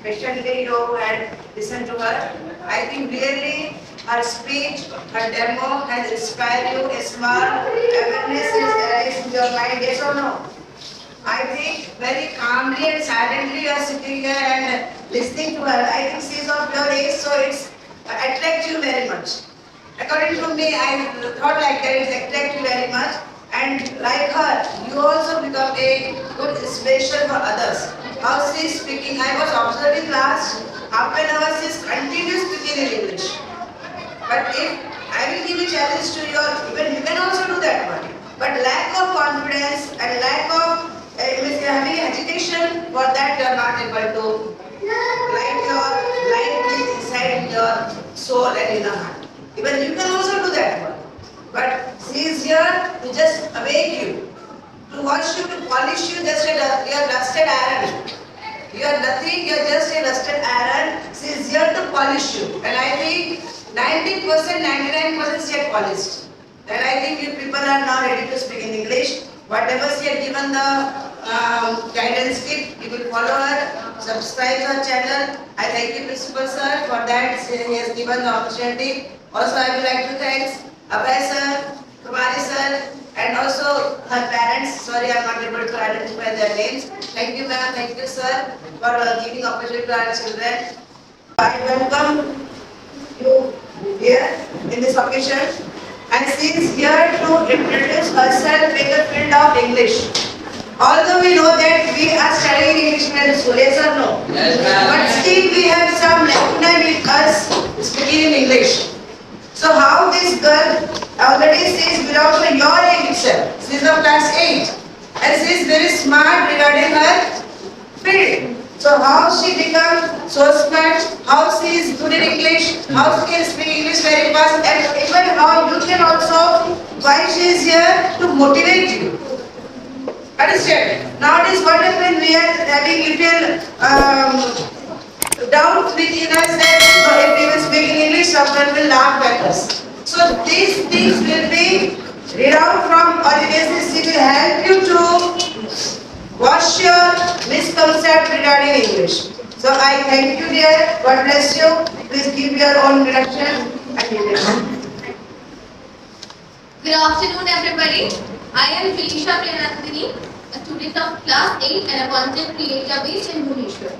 patiently you had listened to her. I think really her speech, her demo has inspired you. A small awareness is arised in your mind, yes or no? I think very calmly and silently you are sitting here and listening to her. I think she is of your age, so it's attracts you very much. According to me, I thought like that it attracts you very much. And like her, you also become a good inspiration for others. How she is speaking, I was observing last half an hour, she is continuous speaking in English. But if I will give a challenge to your, even you can also do that one. But lack of confidence and lack of having agitation, for that you are not able to light your light is inside your soul and inner heart. Even you can also do that one. But she is here to just awake you, to wash you, to polish you, just you are rusted iron. You are nothing, you are just a rusted iron. She is here to polish you. And I think 90%, 99% she had polished. And I think you people are now ready to speak in English. Whatever she had given the guidance tip, you will follow her, subscribe her channel. I thank you, Principal Sir, for that. He has given the opportunity. Also, I would like to thank Abhay Sir, Kumari Sir, and also her parents. Sorry, I am not able to identify their names. Thank you, ma'am. Thank you, sir, for giving opportunity to our children. I welcome you here in this occasion, and she is here to introduce herself in the field of English. Although we know that we are studying English in school, yes or no? Yes, ma'am. But still we have some lacuna with us speaking in English. So how this girl already says belongs to your age itself. She is of class 8 and she is very smart regarding her field. So how she becomes so smart, how she is good in English, how she can speak English very fast, and even how you can also, why she is here to motivate you. Understand? Nowadays what happens, we are having little doubt within us that if we will speak in English, someone will laugh at us. So these things will be read out from audiences. It will help you to wash your misconception regarding English. So I thank you, dear. God bless you. Please give your own introduction and English. Good afternoon, everybody. I am Felicia Priyanandini, a student of class 8 and a content creator based in Bhubaneswar.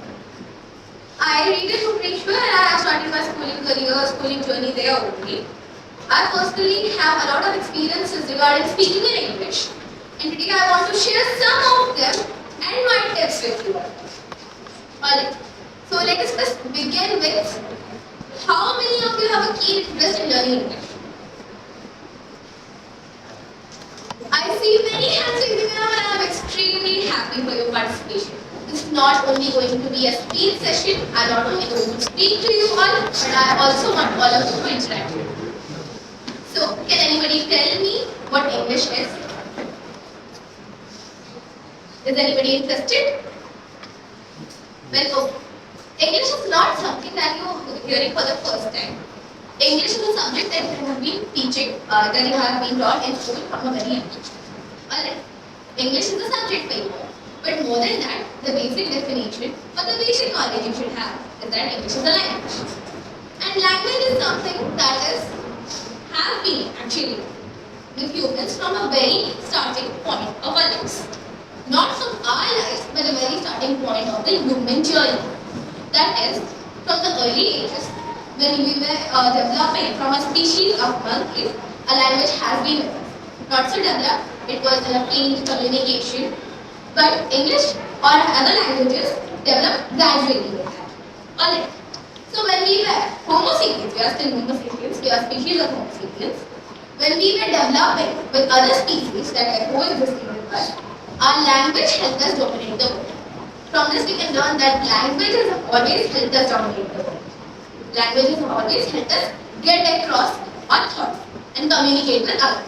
I read in Bhubaneswar and I have started my schooling journey there only. I personally have a lot of experiences regarding speaking in English. And today I want to share some of them and my tips with you. Alright, so let us first begin with how many of you have a keen interest in learning English? I see many hands raising up and I am extremely happy for your participation. This is not only going to be a speech session, I am not only going to speak to you all, but I also want all of you to interact with me. So, can anybody tell me what English is? Is anybody interested? Well, okay. English is not something that you are hearing for the first time. English is a subject that you have been teaching, that you have been taught in school from a very young age. Alright, English is a subject for you. But more than that, the basic definition or the basic knowledge you should have is that English is a language. And language is something that has been actually with humans from a very starting point of our lives. Not from our lives, but the very starting point of the human journey. That is, from the early ages, when we were developing from a species of monkeys, a language has been with us. Not so developed, it was in a plain communication, but English or other languages developed gradually with that. Alright. So when we were Homo sapiens, we are still Homo sapiens, we are species of Homo sapiens. When we were developing with other species that were coexisting with us, our language helped us dominate the world. From this we can learn that languages have always helped us dominate the world. Languages have always helped us get across our thoughts and communicate with others.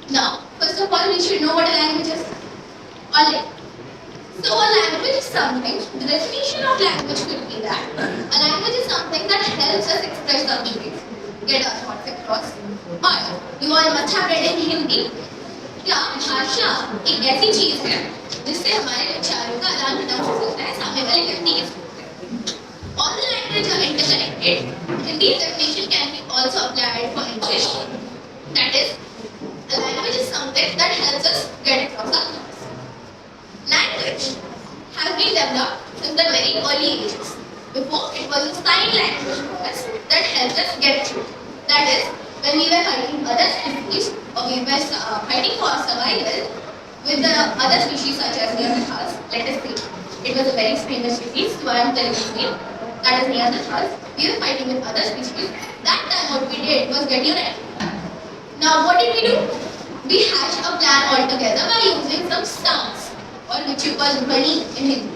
Now, first of all, we should know what a language is. Alright. So a language is something, the definition of language could be that a language is something that helps us express our feelings, get our thoughts across. और you all must have read in Hindi, क्या भाषा एक ऐसी चीज है जिससे हमारे विचारों का आदान प्रदान हो सकता है सामने वाले व्यक्ति के साथ. it. And these definition can be also applied for English. That is, a language is something that helps us get across our thoughts. Language has been developed since the very early ages. Before, it was a sign language for us that helped us get through. That is, when we were fighting other species or we were fighting for our survival with the other species such as Neanderthals, let us say. It was a very famous species, so I am telling you name. That is Neanderthals. We were fighting with other species. That time what we did was get united. Now what did we do? We hatched a plan altogether by using some sounds, or which you call dhvani in Hindi.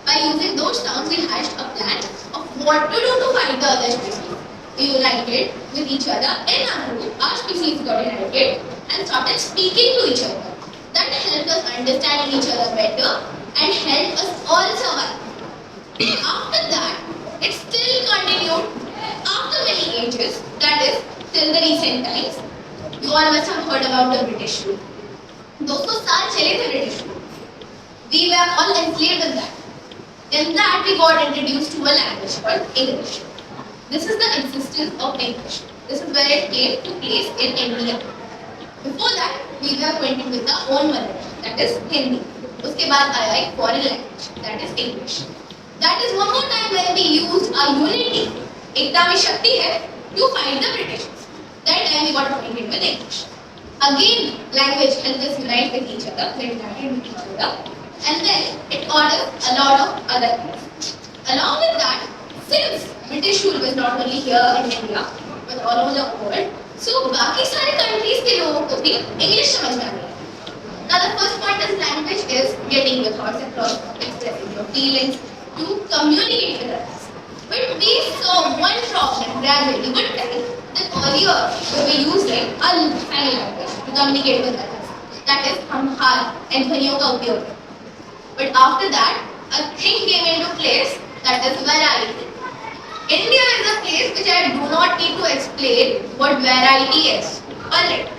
By using those sounds, we hatched a plan of what to do to fight the other species. We united with each other in our group. Our species got united and started speaking to each other. That helped us understand each other better and helped us all survive. After that, it still continued after many ages, that is, till the recent times. You all must have heard about the British rule. 200 साल चले थे British rule. We were all enslaved in that. In that, we got introduced to a language called English. This is the existence of English. This is where it came to place in India. Before that, we were acquainted with our own mother tongue, that is Hindi. उसके बाद आया एक foreign language, that is English. That is one more time when we used our unity, एकता में शक्ति है, to fight the British. That time we got acquainted with English. Again, language helped us unite with each other, we united with each other, and then it taught us a lot of other things. Along with that, since British rule was not only here in India, but all over the world, so बाकी सारे countries के लोगों को भी English समझ में आ गया. Now the first point is language is getting your thoughts across, expressing your feelings, to communicate with others. But we saw one problem gradually, one time, that earlier we were using a sign language to communicate with others. That is, हम हाथ and ध्वनियों का उपयोग करते. But after that, a thing came into place, that is variety. India is a place which I do not need to explain what variety is. Alright,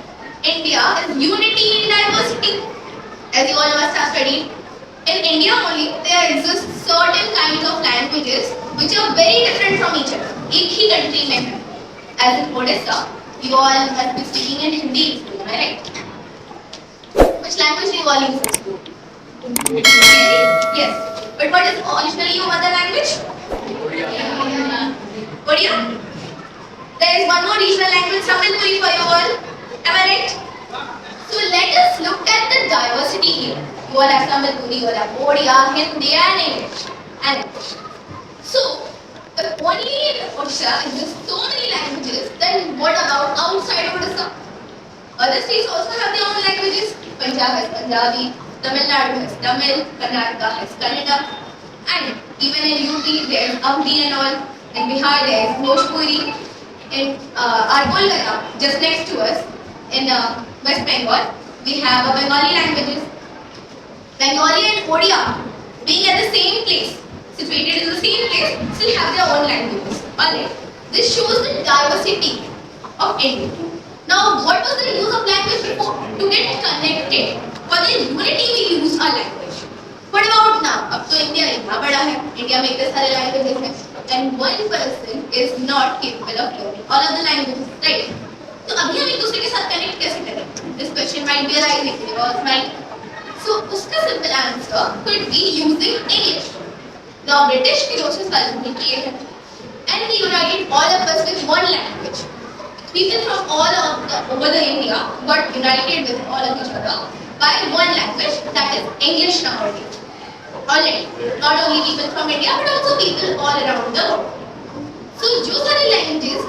India is unity in diversity. As you all must have studied, in India only there exist certain kinds of languages which are very different from each other. एक ही country में है. As in Odisha, you all must be speaking in Hindi in school, am I right? Which language do you all use in school? Yes. But what is originally your mother language? Odia? There is one more regional language, Tamil for you all. Am I right? So let us look at the diversity here. You all have Tamil, you all have Odia, Hindi and English. So, if only in Odisha exist so many languages, then what about outside Odisha? Other states also have their own languages. Punjab has Punjabi, Tamil Nadu has Tamil, Karnataka has Kannada, and even in UP there is Avdi and all. In Bihar there is Bhojpuri. In our Kolkata, just next to us, in West Bengal, we have a Bengali languages. Bengali and Odia, being at the same place, situated in the same place, still have their own languages. Alright, this shows the diversity of India. Now, what was the use of language before? To get connected. For the unity, we use our language. What about now? अब तो India इतना बड़ा है. India में इतने सारे languages हैं. And one person is not capable of learning all of the languages, right? तो अभी हम एक दूसरे के साथ connect कैसे करें? This question might be arising in your mind. So उसका simple answer could be using English. Now British की 200 साल में किए हैं, and they united all of us with one language. People from all over the India got united with all of each other by one language, that is English nowadays. Alright, not only people from India but also people all around the world. So जो सारे languages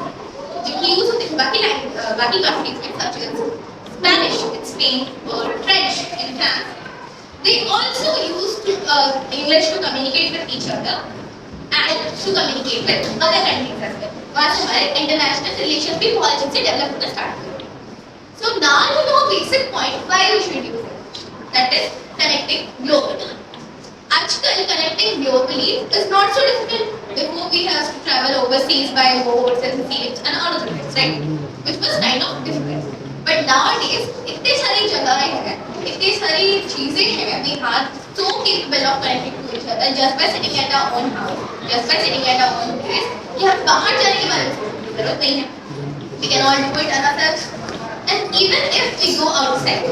जिनकी use होते हैं बाकी countries में, such as Spanish in Spain or French in France, they also use English to communicate with each other and to communicate with other countries as well. वहाँ से हमारे international relations भी बहुत अच्छे से develop होना start हुए. So now you know a basic point why we should use it. That is connecting globally. आजकल connecting globally is not so difficult. Before we have to travel overseas by boats and ships and all of things, right? Which was kind of difficult. But nowadays, इतनी सारी जगहें हैं, इतनी सारी चीजें हैं, we are so capable of connecting to each other just by sitting at our own house, just by sitting at our own place. कि हम बाहर जाने के बारे में सोचने की जरूरत नहीं है. We can all do it ourselves. And even if we go outside,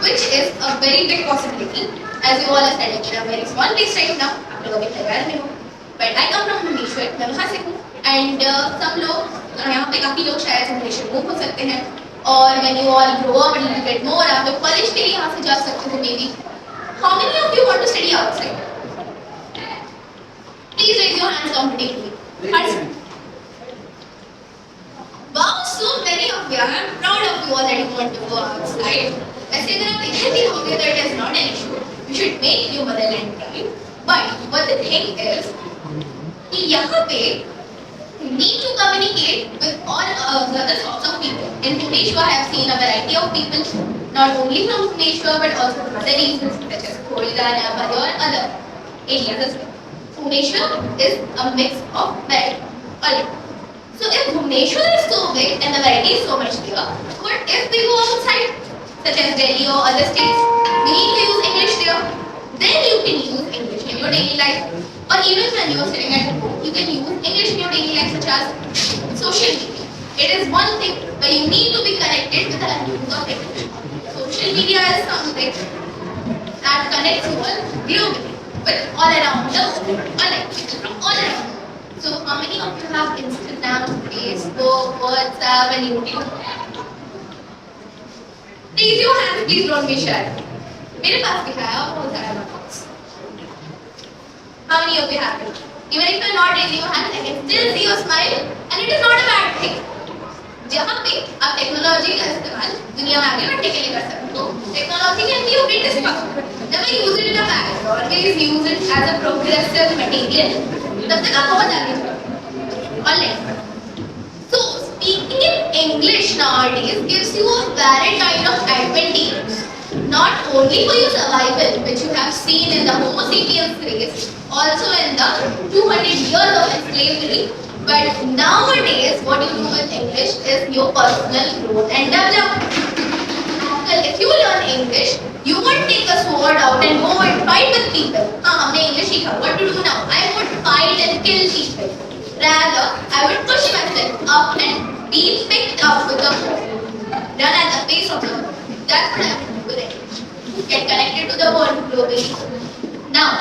which is a very big possibility, as you all are studying in a very small place right now, आप लोग अभी तैयार नहीं हो. But I come from Bhubaneswar, मैं वहाँ से हूँ. And some लोग यहाँ पे काफी लोग शायद भुवनेश्वर मूव हो सकते हैं. और when you all grow up a little bit more, आप लोग कॉलेज के लिए यहाँ से जा सकते हो maybe. How many of you want to study outside? Please raise your hands competitively. Wow, so many of you. I am proud of you all that you want to go outside. वैसे अगर आप इधर भी होगे तो it is not an issue. You should make your motherland proud. But what the thing is कि यहाँ पे you need to communicate with all the other sorts of people. In Bhubaneswar, I have seen a variety of people, not only from Bhubaneswar but also from other regions such as Kolkata, Nagpur, and other areas as well. Bhubaneswar is a mix of variety. Alright. So if Bhubaneswar is so big and the variety is so much bigger, what if we go outside, such as Delhi or other states? We need to use English there. Then you can use English in your daily life. Or even when you are sitting at home, you can use English in your daily life, such as social media. It is one thing, but you need to be connected with the use of English. Social media is something that connects you all globally, with all around the world, connected from all around. So how many of you have Instagram, Facebook, WhatsApp, and YouTube? Raise your hands, please don't be shy. मेरे पास भी है और बहुत सारा notes. How many of you have it? Even if you're not raising your hand, I can still see your smile, and it is not a bad thing. जहाँ पे आप technology का इस्तेमाल दुनिया में आगे बढ़ने के लिए कर सकते हो, technology can be your greatest power. Never use it in a bad way. Always use it as a progressive material. तब तक आप बहुत आगे जाओगे. Alright. So speaking in English nowadays gives you a varied kind of advantage. Not only for your survival, which you have seen in the Homo sapiens race, also in the 200 years of slavery, but nowadays what you do with English is your personal growth and development. Well, if you learn English, you won't take a sword out and go and fight with people. हमने English सीखा. What to do now? I would fight and kill people. Rather, I would push myself up and be picked up with the ball. Run at the pace of the ball. That's what I would do with English. Get connected to the world globally. Now,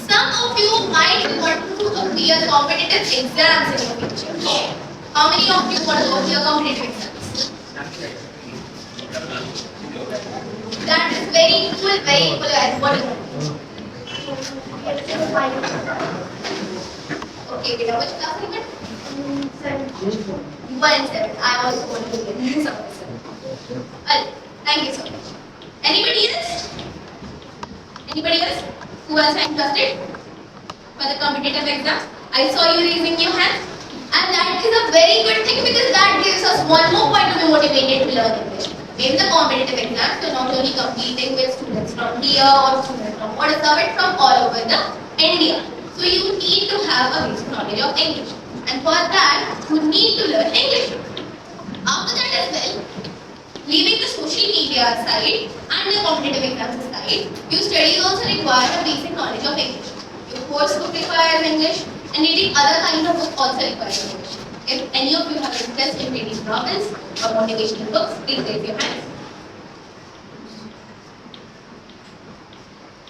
some of you might want to appear competitive exams in your future. How many of you want to appear competitive exams? That is very cool, very cool. Guys, what is it? Okay, Vita, which class are you in? 7. You are in 7. I also want to be in 7. Well, thank you so much. Anybody else? Anybody else who else are interested for the competitive exam? I saw you raising your hand, and that is a very good thing because that gives us one more point to be motivated to learn English. In the competitive exams, you're not only competing with students from here or students from Odisha, but from all over the India. So you need to have a basic knowledge of English, and for that you need to learn English. After that as well, leaving the social media side and the competitive exams aside, your studies also require a basic knowledge of English. Your course book requires English, and reading other kinds of books also requires English. If any of you have interest in reading novels or motivational books, please raise your hands.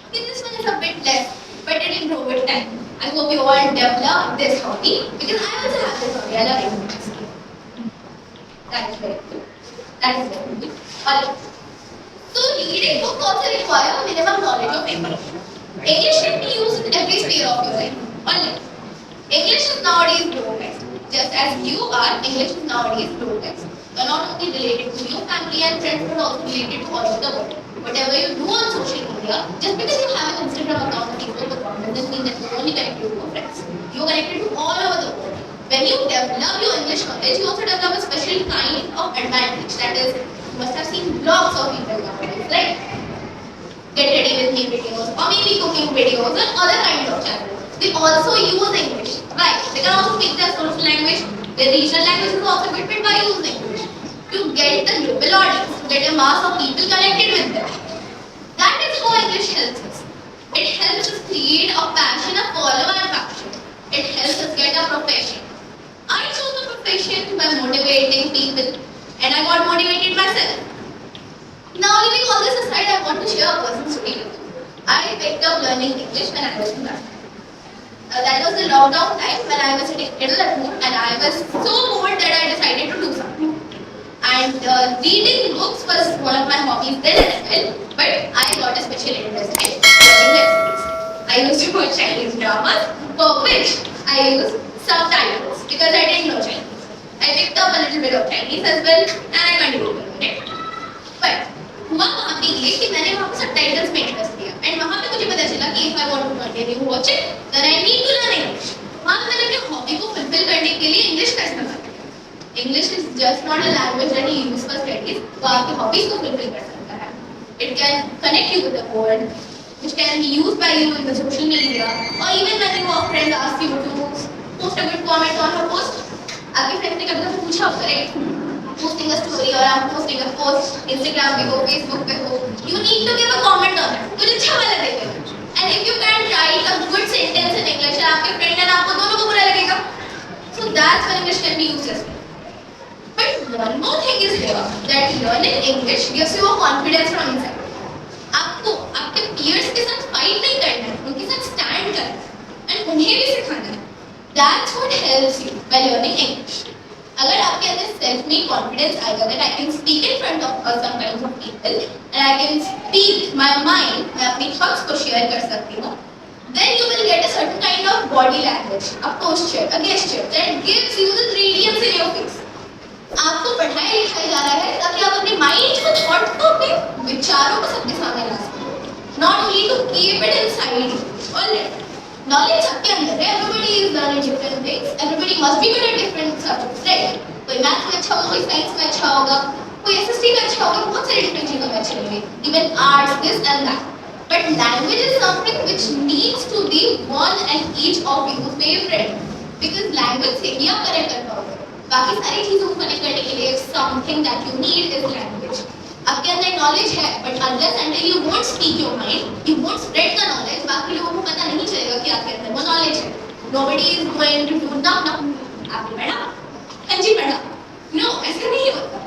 Okay, this one is a bit less, but it will grow with time. I hope you all develop this hobby because I also have this hobby. I love English. That is very good. That is very good. Alright. So reading books also require minimum knowledge of English. English can be used in every sphere of your life. Alright. English is nowadays globalized. Just as you are, English is nowadays globalized. You are not only related to your family and friends, but also related to all over the world. Whatever you do on social media, just because you have an Instagram account or Facebook account doesn't mean that you are only connected to your friends. You are connected to all over the world. When you develop your English knowledge, you also develop a special kind of advantage. That is, you must have seen blogs of people nowadays, right? Get ready with me videos, or maybe cooking videos, or other kinds of channels. They also use English. Why? They can also speak their social language. Their regional language is also good, but why use English? To to get the global audience, to get a mass of people connected with them. That is how English helps us. It helps us create a passion, a follow and passion. It helps us get a profession. I chose a profession by motivating people and I got motivated myself. Now leaving all this aside, I want to share a personal story with you. I picked up learning English when I was in class. That was the lockdown time when I was sitting idle at home and I was so bored that I decided to do something. And reading books was one of my hobbies then as well, but I got a special interest in watching web series. I used to watch Chinese dramas for which I used subtitles because I didn't know Chinese. I picked up a little bit of Chinese as well and I continued to learn it. But हुआ वहाँ पे ये कि मैंने वहाँ पे subtitles में interest लिया एंड वहाँ पे मुझे पता चला कि if I want to continue watching then I need to learn English. वहाँ पे मैंने अपने हॉबी को फुलफिल करने के लिए इंग्लिश का इस्तेमाल किया. English is just not a language that you use for studies. वो आपकी हॉबीज को फुलफिल कर सकता है. It can connect you with the world, which can be used by you in the social media or even when your friend asks you to post a good comment on her post. आपके friend ने कभी पूछा होगा right posting a story or I'm posting a post, Instagram पे हो, Facebook पे हो, you need to give a comment on it. कुछ अच्छा वाला देखेगा. And if you can't write a good sentence in English, आपके friend and आपको दोनों को बुरा लगेगा. So that's when English can be used as well. But one more thing is here that learning English gives you a confidence from inside. आपको आपके peers के साथ fight नहीं करना है, उनके साथ stand करना है, and उन्हें भी सिखाना है. That's what helps you by learning English. अगर आपके अंदर सेल्फ में कॉन्फिडेंस आएगा that I can speak in front of some kinds of people and I can speak my mind, मैं अपनी थॉट्स को शेयर कर सकती हूँ, then you will get a certain kind of body language, a posture, a gesture that gives you the radiance in your face. आपको पढ़ाया लिखाया जा रहा है ताकि आप अपने माइंड को, थॉट को, अपने विचारों को सबके सामने ला सकें, not only to keep it inside you. Alright. Knowledge सबके अंदर है. Everybody is learning different things. Everybody must be good at different subjects, right? कोई मैथ्स में अच्छा होगा, कोई साइंस में अच्छा होगा, कोई एसएसटी में अच्छा होगा, बहुत सारी different चीजों में अच्छे होंगे. Even arts, this and that. But language is something which needs to be one and each of you favorite. Because language से ही आप कनेक्ट कर पाओगे. बाकी सारी चीजों को कनेक्ट करने के लिए something that you need is language. आपके अंदर नॉलेज है but unless until you won't speak your mind, you won't spread the knowledge, बाकी लोगों को पता नहीं चलेगा कि आपके अंदर वो नॉलेज है. Nobody is going to do now. आपने पढ़ा, कंजी पढ़ा. No, ऐसा नहीं होता.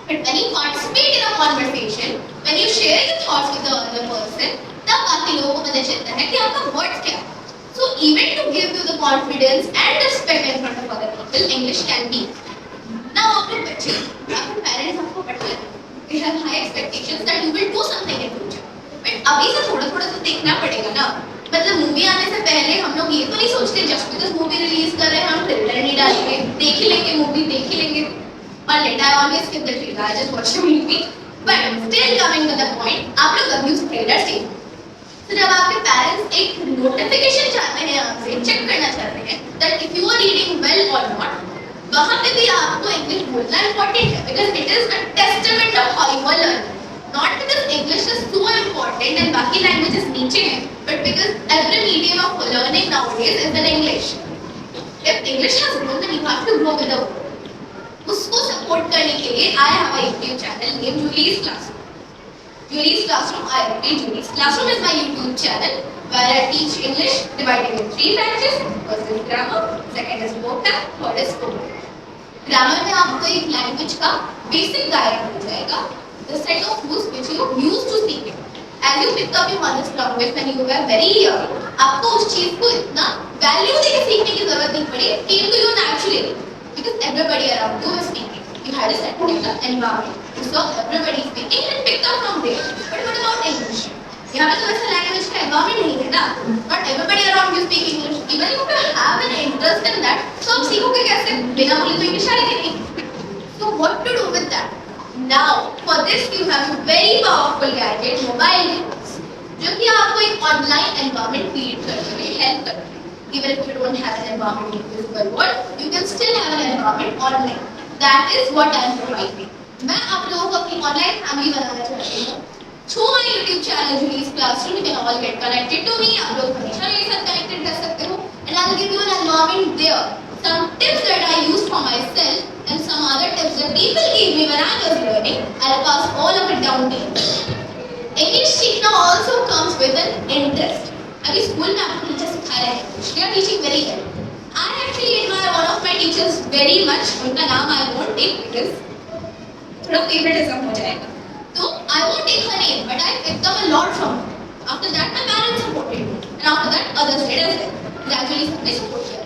But when you participate in a conversation, when you share your thoughts with the other person, तब बाकी लोगों को पता चलता है कि आपका words क्या है. So even to give you the confidence and respect in front of other people, English can be. Now आपके बच्चे, आपके parents आपको पढ़ाते हैं. They have high expectations that you will do something in future. But अभी से थोड़ा थोड़ा तो देखना पड़ेगा ना. मतलब मूवी आने से पहले हम लोग ये तो नहीं सोचते just because मूवी रिलीज कर रहे हैं हम ट्रेलर नहीं डालेंगे, देख ही लेंगे मूवी, देख ही लेंगे. और late I always skip the trailer, I just watch the movie. But still coming to the point, आप लोग अभी उस ट्रेलर से तो जब आपके पेरेंट्स एक नोटिफिकेशन चाहते हैं आपसे, चेक करना चाहते हैं that if you are reading well or not, वहाँ पे भी आपको इंग्लिश बोलना इम्पोर्टेंट है because it is a testament of how you are learning. Not because English is so important and बाकी languages नीचे हैं, but because every medium of learning nowadays is in English. If English has grown, then you have to grow with the world. उसको support करने के लिए I have a YouTube channel named Julie's Classroom. Julie's Classroom, I repeat, Julie's Classroom is my YouTube channel where I teach English divided in 3 branches. First is grammar, second is vocab, third is spoken. Grammar में आपको एक language का basic guide मिल जाएगा. The set of rules which you use to speak it. As you pick up your mother's language when you were very young, आपको उस चीज को इतना value देके सीखने की जरूरत नहीं पड़ी. It came to you naturally because everybody around you is speaking. You had a certain environment. You saw everybody speaking and picked up from there. But what about English? यहाँ पे तो वैसा language का environment नहीं है ना. Not everybody around you speak English. Even if you have an interest in that, तो आप सीखोगे कैसे? बिना बोले तो English आएगी नहीं. So what to do with that? Now, for this you have a very powerful gadget, mobile device, जो कि आपको एक online environment create करने में help करता है. Even if you don't have an environment in the physical world, you can still have an environment online. That is what I am providing. मैं आप लोगों को अपनी online family बनाना चाहती हूँ. Through my YouTube channel, Julie's Classroom, you can all get connected to me. आप लोग हमेशा मेरे साथ connected रह सकते हो. And I'll give you an environment there some tips that I use for myself and some other tips that people gave me when I was learning. I'll pass all of it down to you. English सीखना also comes with an interest. अभी school में आपको teacher सिखा रहे हैं, they are teaching very well. I actually admire one of my teachers very much. उनका नाम I won't take because थोड़ा favoritism हो जाएगा. So I won't take her name, but I picked up a lot from her. After that, my parents supported me, and after that, others did as well. Gradually, सबने support किया.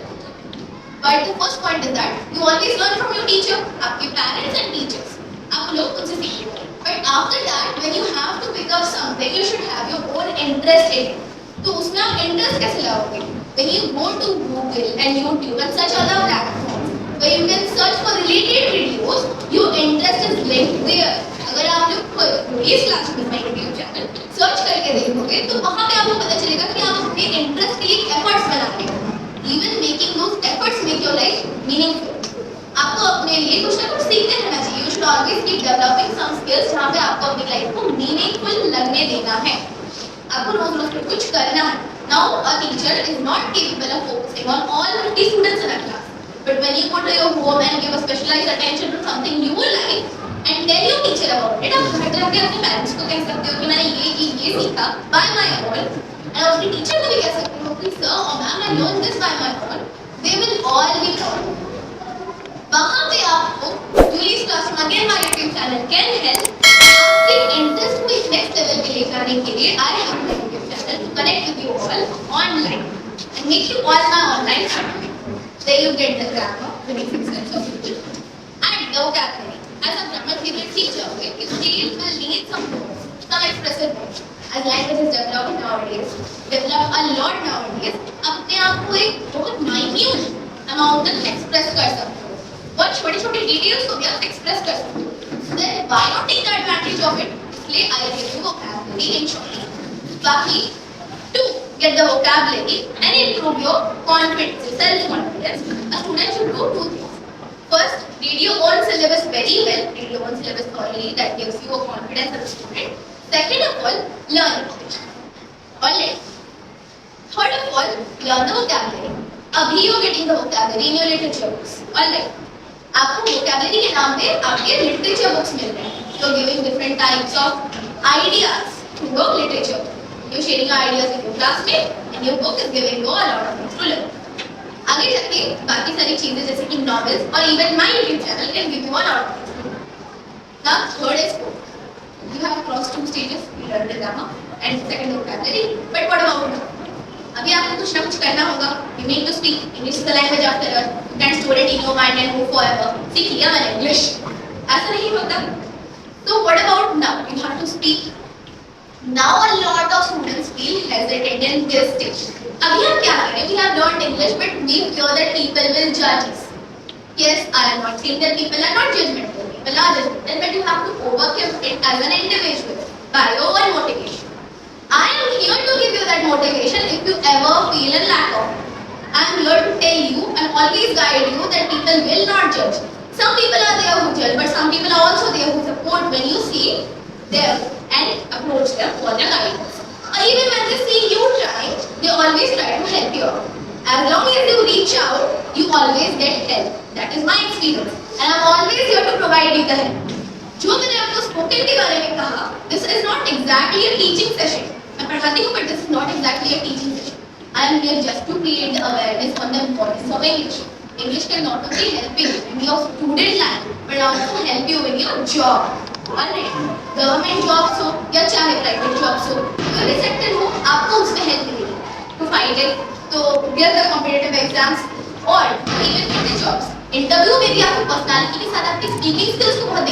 But the first point is that you always learn from your teacher. आपके parents and teachers, आप लोग उनसे सीखिए. But after that, when you have to pick up something, you should have your own interest in it. तो उसमें आप interest कैसे लाओगे? When you go to Google and YouTube and such other platforms where you can search for related videos, your interest is linked there. अगर आप लोग इस class में my YouTube channel सर्च करके देखोगे तो वहाँ पे आपको पता चलेगा कि आप अपने इंटरेस्ट के लिए एफर्ट्स बना रहे हो. Even making those efforts make your life meaningful. आपको अपने लिए कुछ ना कुछ सीखते रहना चाहिए. You should always keep developing some skills जहाँ पे आपको अपनी लाइफ को meaningful लगने देना है. आपको रोज कुछ करना है. Now a teacher is not capable of focusing on all 50 students in a class. But when you go to your home and give a specialized attention to something you like and tell your teacher about it, आप घर जाके अपने parents को कह सकते हो कि मैंने ये सीखा by my own. And अपने teacher को भी कह सकते हो कि sir or ma'am I learned this by my own. They will all be proud. वहाँ पे आपको Julie's Classroom again my YouTube channel can help आपके इंटरेस्ट को एक नेक्स्ट लेवल पे ले जाने के लिए I have my YouTube channel to connect with you all online and make you all my online family. There you get the grammar, the basic sense of English and the vocabulary. As a grammar theory teacher, okay, you still will need some words, some expressive words. As language is developed a lot nowadays, अपने आप को एक बहुत minute amount तक express कर सकते हो. बहुत छोटे-छोटे details को भी आप express कर सकते हो. Then why not take the advantage of it? इसलिए I give you vocabulary in short. बाकी to get the vocabulary and improve your confidence, self-confidence, a student should do two things. First, read your own syllabus very well. Read your own syllabus thoroughly. That gives you a confidence as a student. Second of all, learn English. Alright. Third of all, learn the vocabulary. Abhi you are getting the vocabulary in your literature books. Alright. आपको vocabulary के नाम पे आपके literature books मिल रहे हैं. You are giving different types of ideas to your literature. You are sharing ideas with your classmates, and your book is giving you a lot of things to learn. आगे जाके बाकी सारी चीजें जैसे कि novels और even my YouTube channel can give you a lot of things. Now third is book. You have crossed two stages. You learned the grammar and second vocabulary. But what about now? अभी आपको कुछ ना कुछ करना होगा. You need to speak. English is the language after all. You can store it in your mind and move forever. सीख लिया मैंने English. ऐसा नहीं होता. So what about now? You have to speak. Now a lot of students feel hesitant in this stage. अभी हम क्या करें? We have learned English, but we fear that people will judge us. Yes, I am not saying that people are not judgmental. People are judgmental, but you have to overcome it as an individual by your own motivation. I am here to give you that motivation if you ever feel a lack of it. I am here to tell you and always guide you that people will not judge. Some people are there who judge, but some people are also there who support when you see them and approach them for their guidance. Or even when they see you trying, they always try to help you out. As long as you reach out, you always get help. That is my experience. And I am always here to provide you the help. जो मैंने आपको spoken के बारे में कहा, this is not exactly a teaching session. मैं पढ़ाती हूँ, but this is not exactly a teaching session. I am here just to create the awareness on the importance of English. English can not only help you in your student life, but also help you in your job. Alright, government jobs हो या चाहे private jobs हो, कोई भी sector हो, आपको उसमें help मिलेगी. To find it, to give the competitive exams or even get the jobs. Interview में भी आपको पर्सनालिटी के साथ आपकी स्पीकिंग स्किल्स को बहुत